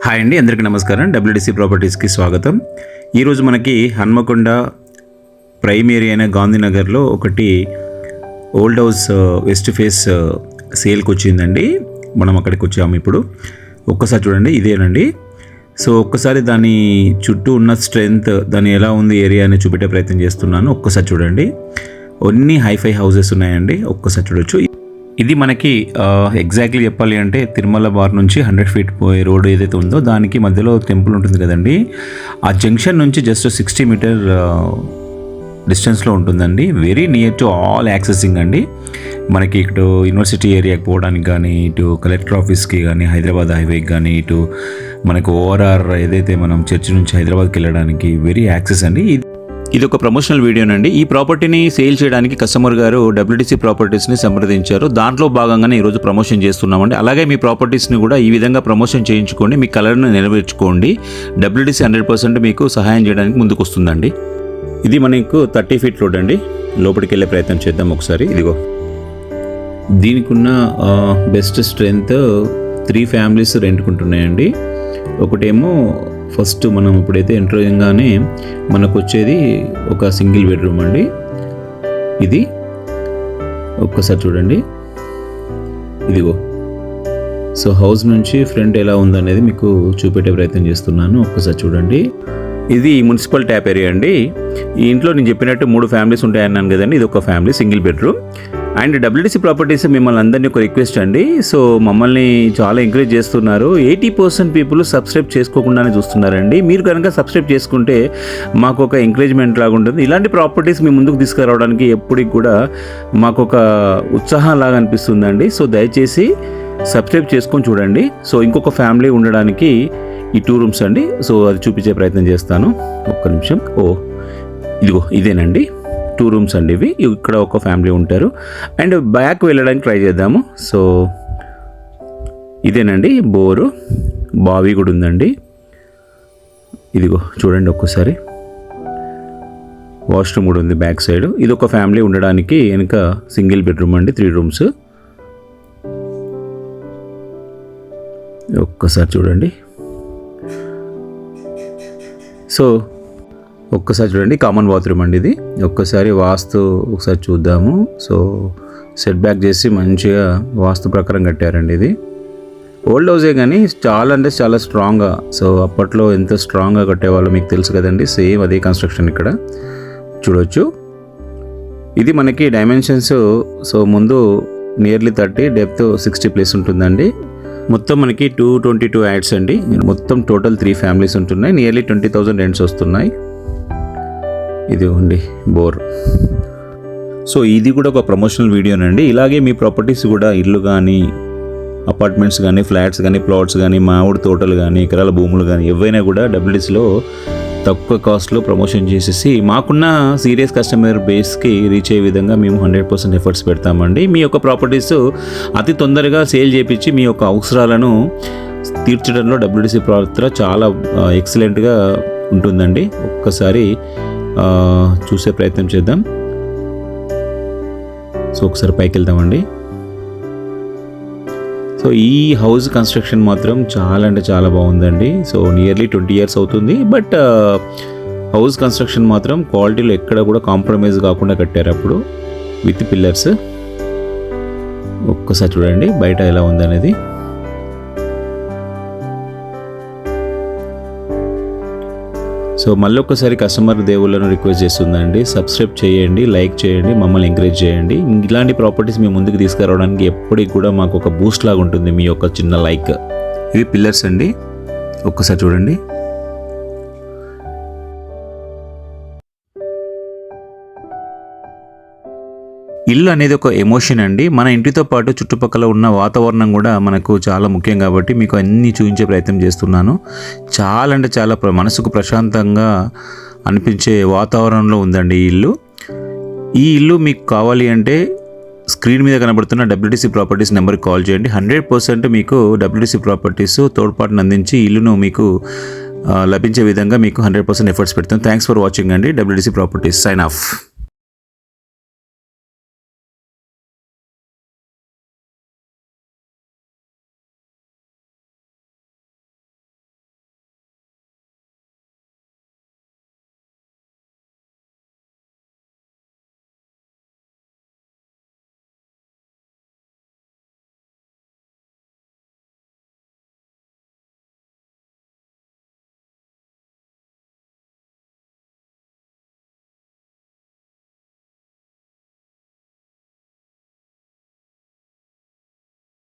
Hi అండి, అందరికీ నమస్కారం. డబ్ల్యూడిసి ప్రాపర్టీస్కి స్వాగతం. ఈరోజు మనకి హన్మకొండ ప్రైమ్ ఏరియా అయిన గాంధీనగర్లో ఒకటి ఓల్డ్ హౌస్ వెస్ట్ ఫేస్ సేల్కి వచ్చిందండి. మనం అక్కడికి వచ్చాము. ఇప్పుడు ఒక్కసారి చూడండి, ఇదేనండి. సో ఒక్కసారి దాని చుట్టూ ఉన్న స్ట్రెంగ్త్, దాని ఎలా ఉంది ఏరియా అని చూపెట్టే ప్రయత్నం చేస్తున్నాను. ఒక్కసారి చూడండి, అన్ని హైఫై హౌసెస్ ఉన్నాయండి. ఒక్కసారి చూడొచ్చు. ఇది మనకి ఎగ్జాక్ట్లీ చెప్పాలి అంటే తిరుమల బార్ నుంచి 100 feet పోయే రోడ్ ఏదైతే ఉందో దానికి మధ్యలో టెంపుల్ ఉంటుంది కదండి. ఆ జంక్షన్ నుంచి జస్ట్ 60 meter డిస్టెన్స్లో ఉంటుందండి. Very near to all accessing అండి. మనకి ఇటు యూనివర్సిటీ ఏరియాకి పోవడానికి కానీ, ఇటు కలెక్టర్ ఆఫీస్కి కానీ, హైదరాబాద్ హైవేకి కానీ, ఇటు మనకు ఓఆర్ఆర్ ఏదైతే మనం చర్చి నుంచి హైదరాబాద్కి వెళ్ళడానికి వెరీ యాక్సెస్ అండి. ఇది ఒక ప్రమోషనల్ వీడియోనండి. ఈ ప్రాపర్టీని సేల్ చేయడానికి కస్టమర్ గారు డబ్ల్యూడిసి ప్రాపర్టీస్ని సంప్రదించారు. దాంట్లో భాగంగానే ఈరోజు ప్రమోషన్ చేస్తున్నామండి. అలాగే మీ ప్రాపర్టీస్ని కూడా ఈ విధంగా ప్రమోషన్ చేయించుకోండి, మీ కలర్ని నెరవేర్చుకోండి. డబ్ల్యూడిసి 100% మీకు సహాయం చేయడానికి ముందుకు వస్తుందండి. ఇది మనకు 30 feet రోడ్ అండి. లోపలికి వెళ్ళే ప్రయత్నం చేద్దాం ఒకసారి. ఇదిగో దీనికి ఉన్న బెస్ట్ స్ట్రెంగ్త్ 3 families రెంట్కుంటున్నాయండి. ఒకటేమో ఫస్ట్ మనం ఇప్పుడైతే ఎంటర్ అయ్యంగానే మనకు వచ్చేది ఒక సింగిల్ బెడ్రూమ్ అండి. ఇది ఒక్కసారి చూడండి, ఇదిగో. సో హౌస్ నుంచి ఫ్రంట్ ఎలా ఉందనేది మీకు చూపెట్టే ప్రయత్నం చేస్తున్నాను. ఒక్కసారి చూడండి. ఇది మున్సిపల్ ట్యాప్ ఏరియా అండి. ఈ ఇంట్లో నేను చెప్పినట్టు 3 families ఉంటాయన్నాను కదండి. ఇది ఒక family single bedroom. And WDC properties మిమ్మల్ని అందరినీ ఒక రిక్వెస్ట్ అండి. సో మమ్మల్ని చాలా ఎంకరేజ్ చేస్తున్నారు. 80% పీపుల్ సబ్స్క్రైబ్ చేసుకోకుండానే చూస్తున్నారండి. మీరు కనుక సబ్స్క్రైబ్ చేసుకుంటే మాకు ఒక ఎంకరేజ్మెంట్ లాగా ఉంటుంది. ఇలాంటి ప్రాపర్టీస్ మీ ముందుకు తీసుకురావడానికి ఎప్పటికి కూడా మాకు ఒక ఉత్సాహం లాగా అనిపిస్తుందండి. సో దయచేసి సబ్స్క్రైబ్ చేసుకొని చూడండి. సో ఇంకొక ఫ్యామిలీ ఉండడానికి ఈ 2 rooms అండి. సో అది చూపించే ప్రయత్నం చేస్తాను. ఒక్క నిమిషం. ఇదిగో ఇదేనండి, 2 rooms అండి ఇవి. ఇక్కడ ఒక ఫ్యామిలీ ఉంటారు. అండ్ బ్యాక్ వెళ్ళడానికి ట్రై చేద్దాము. సో ఇదేనండి బోరు, బావి కూడా ఉందండి. ఇదిగో చూడండి ఒక్కసారి. వాష్రూమ్ కూడా ఉంది బ్యాక్ సైడ్. ఇది ఒక ఫ్యామిలీ ఉండడానికి వెనుక సింగిల్ బెడ్రూమ్ అండి, 3 rooms. ఒక్కసారి చూడండి. సో ఒక్కసారి చూడండి, కామన్ బాత్రూమ్ అండి ఇది. ఒక్కసారి వాస్తు ఒకసారి చూద్దాము. సో సెట్ బ్యాక్ చేసి మంచిగా వాస్తు ప్రకారం కట్టారండి. ఇది ఓల్డ్ హౌసే కానీ చాలా అంటే చాలా స్ట్రాంగ్గా, సో అప్పట్లో ఎంత స్ట్రాంగ్గా కట్టేవాళ్ళు మీకు తెలుసు కదండి. సేమ్ అదే కన్స్ట్రక్షన్ ఇక్కడ చూడవచ్చు. ఇది మనకి డైమెన్షన్స్, సో ముందు నియర్లీ 30, డెప్త్ 60+ ఉంటుందండి. మొత్తం మనకి 222 యాడ్స్ అండి. మొత్తం టోటల్ 3 families ఉంటున్నాయి. నియర్లీ 20,000 రెంట్స్ వస్తున్నాయి. ఇది ఉంది బోర్. సో ఇది కూడా ఒక ప్రమోషనల్ వీడియోనండి. ఇలాగే మీ ప్రాపర్టీస్ కూడా ఇల్లు కానీ, అపార్ట్మెంట్స్ కానీ, ఫ్లాట్స్ కానీ, ప్లాట్స్ కానీ, మామిడి తోటలు కానీ, ఎకరాల భూములు కానీ ఏవైనా కూడా డబ్ల్యూడిసిలో తక్కువ కాస్ట్లో ప్రమోషన్ చేసేసి మాకున్న సీరియస్ కస్టమర్ బేస్కి రీచ్ అయ్యే విధంగా మేము 100% ఎఫర్ట్స్ పెడతామండి. మీ యొక్క ప్రాపర్టీస్ అతి తొందరగా సేల్ చేయించి మీ యొక్క అవసరాలను తీర్చడంలో డబ్ల్యూడిసి పాత్ర చాలా ఎక్సలెంట్గా ఉంటుందండి. ఒక్కసారి చూసే ప్రయత్నం చేద్దాం. సో ఒకసారి పైకి వెళ్దామండి. సో ఈ హౌస్ కన్స్ట్రక్షన్ మాత్రం చాలా అంటే చాలా బాగుందండి. సో నియర్లీ 20 years అవుతుంది. బట్ హౌస్ కన్స్ట్రక్షన్ మాత్రం క్వాలిటీలో ఎక్కడ కూడా కాంప్రమైజ్ కాకుండా కట్టారు అప్పుడు, విత్ పిల్లర్స్. ఒక్కసారి చూడండి బయట ఎలా ఉందనేది. సో మళ్ళీ ఒక్కసారి కస్టమర్ దేవుళ్ళను రిక్వెస్ట్ చేస్తుందండి, సబ్స్క్రైబ్ చేయండి, లైక్ చేయండి, మమ్మల్ని ఎంకరేజ్ చేయండి. ఇలాంటి ప్రాపర్టీస్ మీ ముందుకు తీసుకురావడానికి ఎప్పటికి కూడా మాకు ఒక బూస్ట్ లాగా ఉంటుంది మీ యొక్క చిన్న లైక్. ఇవి పిల్లర్స్ అండి. ఒక్కసారి చూడండి. ఇల్లు అనేది ఒక ఎమోషన్ అండి. మన ఇంటితో పాటు చుట్టుపక్కల ఉన్న వాతావరణం కూడా మనకు చాలా ముఖ్యం కాబట్టి మీకు అన్నీ చూపించే ప్రయత్నం చేస్తున్నాను. చాలా అంటే చాలా మనసుకు ప్రశాంతంగా అనిపించే వాతావరణంలో ఉందండి ఈ ఇల్లు. ఈ ఇల్లు మీకు కావాలి అంటే స్క్రీన్ మీద కనబడుతున్న డబ్ల్యూడిసి ప్రాపర్టీస్ నెంబర్కి కాల్ చేయండి. 100% మీకు డబ్ల్యూడిసి ప్రాపర్టీస్ తోడ్పాటును అందించి ఇల్లును మీకు లభించే విధంగా మీకు 100% ఎఫర్ట్స్ పెడతాం. థ్యాంక్స్ ఫర్ వాచింగ్ అండి. WDC properties sign of.